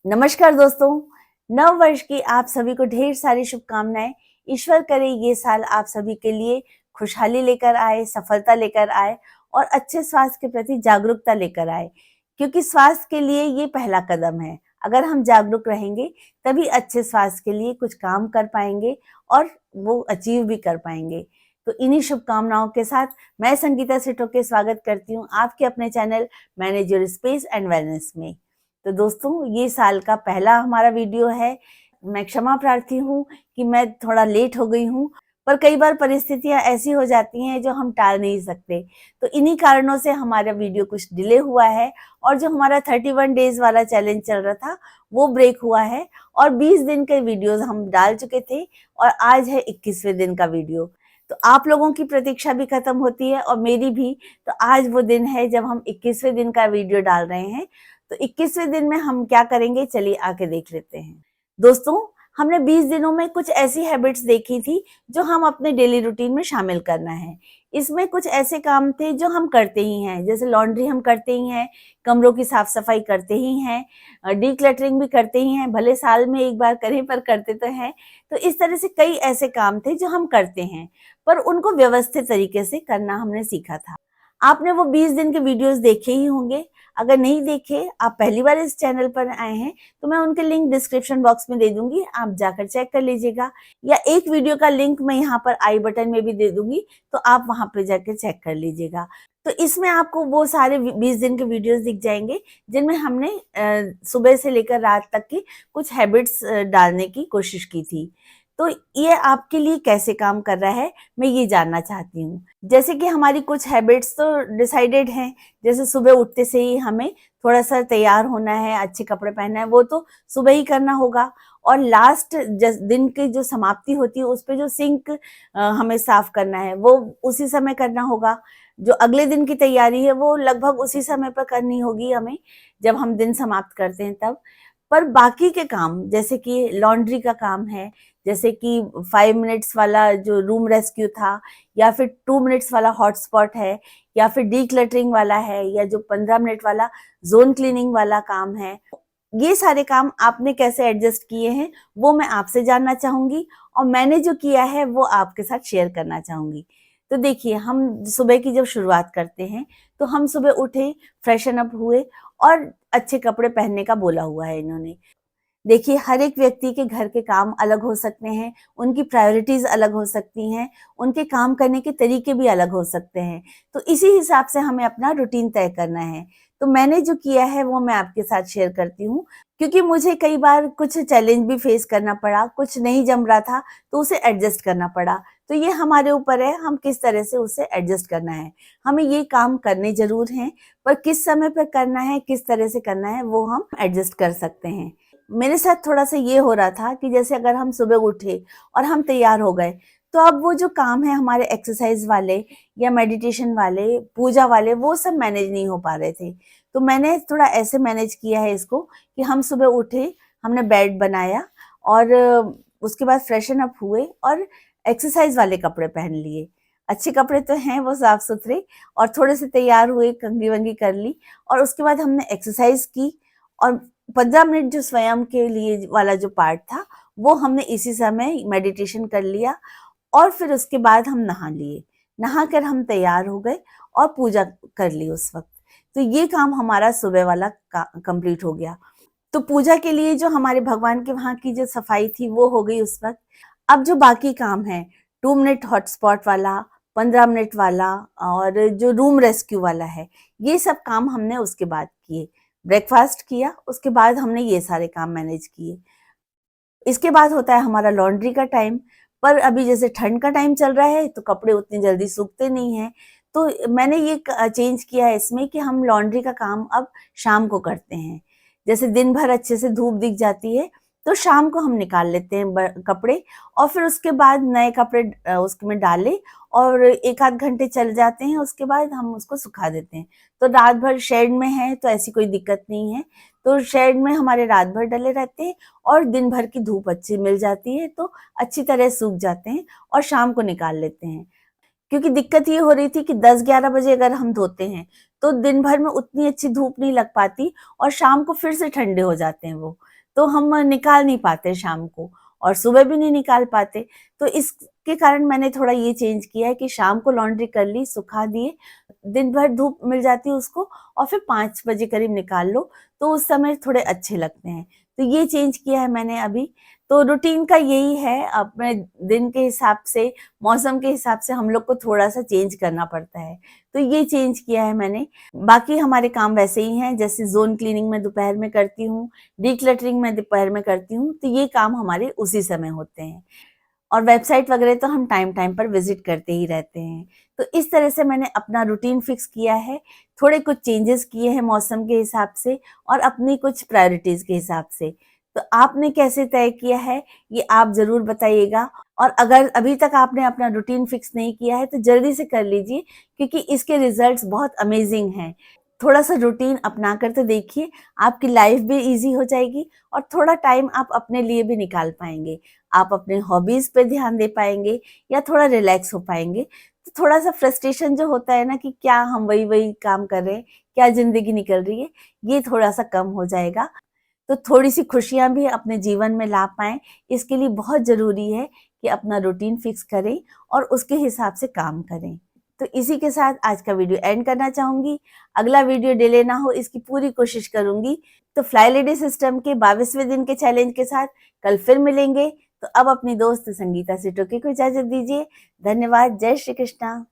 नमस्कार दोस्तों, नव वर्ष की आप सभी को ढेर सारी शुभकामनाएं। ईश्वर करे ये साल आप सभी के लिए खुशहाली लेकर आए, सफलता लेकर आए और अच्छे स्वास्थ्य के प्रति जागरूकता लेकर आए, क्योंकि स्वास्थ्य के लिए ये पहला कदम है। अगर हम जागरूक रहेंगे तभी अच्छे स्वास्थ्य के लिए कुछ काम कर पाएंगे और वो अचीव भी कर पाएंगे। तो इन्हीं शुभकामनाओं के साथ मैं संगीता सेठोके स्वागत करती हूँ आपके अपने channel manage your space and wellness में। तो दोस्तों, ये साल का पहला हमारा वीडियो है। मैं क्षमा प्रार्थी हूँ कि मैं थोड़ा लेट हो गई हूँ, पर कई बार परिस्थितियां ऐसी हो जाती हैं जो हम टाल नहीं सकते। तो इन्हीं कारणों से हमारा वीडियो कुछ डिले हुआ है और जो हमारा 31 डेज वाला चैलेंज चल रहा था वो ब्रेक हुआ है और 20 दिन के वीडियोस हम डाल चुके थे और आज है 21वें दिन का वीडियो। तो आप लोगों की प्रतीक्षा भी खत्म होती है और मेरी भी। तो आज वो दिन है जब हम 21वें दिन का वीडियो डाल रहे हैं। तो 21वें दिन में हम क्या करेंगे, चलिए आके देख लेते हैं। दोस्तों, हमने 20 दिनों में कुछ ऐसी हैबिट्स देखी थी जो हम अपने डेली रूटीन में शामिल करना है। इसमें कुछ ऐसे काम थे जो हम करते ही हैं, जैसे लॉन्ड्री हम करते ही हैं, कमरों की साफ सफाई करते ही हैं, डीक्लटरिंग भी करते ही हैं, भले साल में एक बार करें पर करते तो हैं। तो इस तरह से कई ऐसे काम थे जो हम करते हैं, पर उनको व्यवस्थित तरीके से करना हमने सीखा था। आपने वो 20 दिन के वीडियोस देखे ही होंगे। अगर नहीं देखे, आप पहली बार इस चैनल पर आए हैं, तो मैं उनके लिंक डिस्क्रिप्शन बॉक्स में दे दूंगी, आप जाकर चेक कर लीजिएगा। या एक वीडियो का लिंक मैं यहाँ पर आई बटन में भी दे दूंगी, तो आप वहां पे जाकर चेक कर लीजिएगा। तो इसमें आपको वो सारे 20 दिन के वीडियोस दिख जाएंगे जिनमें हमने सुबह से लेकर रात तक की कुछ हैबिट्स डालने की कोशिश की थी। तो ये आपके लिए कैसे काम कर रहा है, मैं ये जानना चाहती हूँ। जैसे कि हमारी कुछ हैबिट्स तो डिसाइडेड हैं, जैसे सुबह उठते से ही हमें थोड़ा सा तैयार होना है, अच्छे कपड़े पहनना है, वो तो सुबह ही करना होगा। और लास्ट दिन की जो समाप्ति होती है उस पे जो सिंक हमें साफ करना है वो उसी समय करना होगा। जो अगले दिन की तैयारी है वो लगभग उसी समय पर करनी होगी हमें, जब हम दिन समाप्त करते हैं तब। पर बाकी के काम, जैसे कि लॉन्ड्री का काम है, जैसे कि 5 मिनट्स वाला जो रूम रेस्क्यू था, या फिर 2 मिनट्स वाला हॉटस्पॉट है, या फिर डीक्लटरिंग वाला है, या जो 15 मिनट वाला जोन क्लीनिंग वाला काम है, ये सारे काम आपने कैसे एडजस्ट किए हैं वो मैं आपसे जानना चाहूंगी और मैंने जो किया है वो आपके साथ शेयर करना चाहूंगी। तो देखिए, हम सुबह की जब शुरुआत करते हैं तो हम सुबह उठे, फ्रेशन अप हुए और अच्छे कपड़े पहनने का बोला हुआ है इन्होंने। देखिए, हर एक व्यक्ति के घर के काम अलग हो सकते हैं, उनकी प्रायोरिटीज अलग हो सकती हैं, उनके काम करने के तरीके भी अलग हो सकते हैं। तो इसी हिसाब से हमें अपना रूटीन तय करना है। तो मैंने जो किया है वो मैं आपके साथ शेयर करती हूँ, क्योंकि मुझे कई बार कुछ चैलेंज भी फेस करना पड़ा, कुछ नहीं जम रहा था तो उसे एडजस्ट करना पड़ा। तो ये हमारे ऊपर है, हम किस तरह से उसे एडजस्ट करना है। हमें ये काम करने जरूर हैं, पर किस समय पर करना है, किस तरह से करना है, वो हम एडजस्ट कर सकते हैं। मेरे साथ थोड़ा सा ये हो रहा था कि जैसे अगर हम सुबह उठे और हम तैयार हो गए, तो अब वो जो काम है हमारे एक्सरसाइज वाले या मेडिटेशन वाले, पूजा वाले, वो सब मैनेज नहीं हो पा रहे थे। तो मैंने थोड़ा ऐसे मैनेज किया है इसको कि हम सुबह उठे, हमने बेड बनाया और उसके बाद फ्रेशन अप हुए और एक्सरसाइज वाले कपड़े पहन लिए। अच्छे कपड़े तो हैं वो, साफ सुथरे, और थोड़े से तैयार हुए, कंघी वंगी कर ली और उसके बाद हमने एक्सरसाइज की। और 15 मिनट जो स्वयं के लिए वाला जो पार्ट था वो हमने इसी समय मेडिटेशन कर लिया और फिर उसके बाद हम नहा लिए। नहाकर हम तैयार हो गए और पूजा कर ली उस वक्त। तो ये काम हमारा सुबह वाला कंप्लीट हो गया। तो पूजा के लिए जो हमारे भगवान के वहां की जो सफाई थी वो हो गई उस वक्त। अब जो बाकी काम है, 2 मिनट हॉटस्पॉट वाला, 15 मिनट वाला और जो रूम रेस्क्यू वाला है, ये सब काम हमने उसके बाद किए। ब्रेकफास्ट किया, उसके बाद हमने ये सारे काम मैनेज किए। इसके बाद होता है हमारा लॉन्ड्री का टाइम। पर अभी जैसे ठंड का टाइम चल रहा है तो कपड़े उतनी जल्दी सूखते नहीं हैं, तो मैंने ये चेंज किया है इसमें कि हम लॉन्ड्री का काम अब शाम को करते हैं। जैसे दिन भर अच्छे से धूप दिख जाती है तो शाम को हम निकाल लेते हैं कपड़े और फिर उसके बाद नए कपड़े उसमें डाले और एक आध घंटे चल जाते हैं, उसके बाद हम उसको सुखा देते हैं। तो रात भर शेड में है तो ऐसी कोई दिक्कत नहीं है, तो शेड में हमारे रात भर डले रहते हैं और दिन भर की धूप अच्छी मिल जाती है तो अच्छी तरह सूख जाते हैं और शाम को निकाल लेते हैं। क्योंकि दिक्कत ये हो रही थी कि 10-11 बजे अगर हम धोते हैं तो दिन भर में उतनी अच्छी धूप नहीं लग पाती और शाम को फिर से ठंडे हो जाते हैं वो, तो हम निकाल नहीं पाते शाम को और सुबह भी नहीं निकाल पाते। तो इसके कारण मैंने थोड़ा ये चेंज किया है कि शाम को लॉन्ड्री कर ली, सुखा दिए, दिन भर धूप मिल जाती है उसको और फिर 5 बजे करीब निकाल लो, तो उस समय थोड़े अच्छे लगते हैं। तो ये चेंज किया है मैंने अभी। तो रूटीन का यही है, अपने दिन के हिसाब से, मौसम के हिसाब से हम लोग को थोड़ा-सा चेंज करना पड़ता है। तो ये चेंज किया है मैंने। बाकी हमारे काम वैसे ही हैं, जैसे ज़ोन क्लीनिंग मैं दोपहर में करती हूँ, डिक्लटरिंग मैं दोपहर में करती हूँ, तो ये काम हमारे उसी समय होते हैं। और वेबसाइट वगैरह तो हम टाइम-टाइम पर विज़िट करते ही रहते हैं। तो इस तरह से मैंने अपना रूटीन फिक्स किया है, थोड़े कुछ चेंजेस किए हैं मौसम के हिसाब से और अपनी कुछ प्रायोरिटीज़ के हिसाब से। तो आपने कैसे तय किया है, ये आप ज़रूर बताइएगा और अगर अभी तक आपने अपना रूटीन फिक्स नहीं किया है, तो जल्दी से कर लीजिए क्योंकि इसके रिज़ल्ट्स बहुत अमेज़िंग हैं। थोड़ा-सा रूटीन अपना कर तो देखिए, आपकी लाइफ़ भी ईज़ी हो जाएगी और थोड़ा टाइम आप अपने लिए भी निकाल पाएँगे। आप अपने हॉबीज़ पे ध्यान दे पाएँगे या थोड़ा रिलैक्स हो पाएँगे। तो थोड़ा-सा फ्रस्ट्रेशन जो होता है ना कि क्या हम वही-वही काम कर रहे हैं, क्या ज़िंदगी निकल रही है, ये थोड़ा-सा कम हो जाएगा। तो थोड़ी-सी खुशियाँ भी अपने जीवन में ला पाएँ, इसके लिए बहुत ज़रूरी है कि अपना रूटीन फिक्स करें और उसके हिसाब से काम करें। तो इसी के साथ आज का वीडियो एंड करना चाहूँगी। अगला वीडियो डिले ना हो इसकी पूरी कोशिश करूँगी। तो फ्लाई लेडी सिस्टम के 22वें दिन के चैलेंज के साथ कल फिर मिलेंगे। तो अब अपनी दोस्त संगीता सिटोके को इजाज़त दीजिए। धन्यवाद। जय श्री कृष्णा।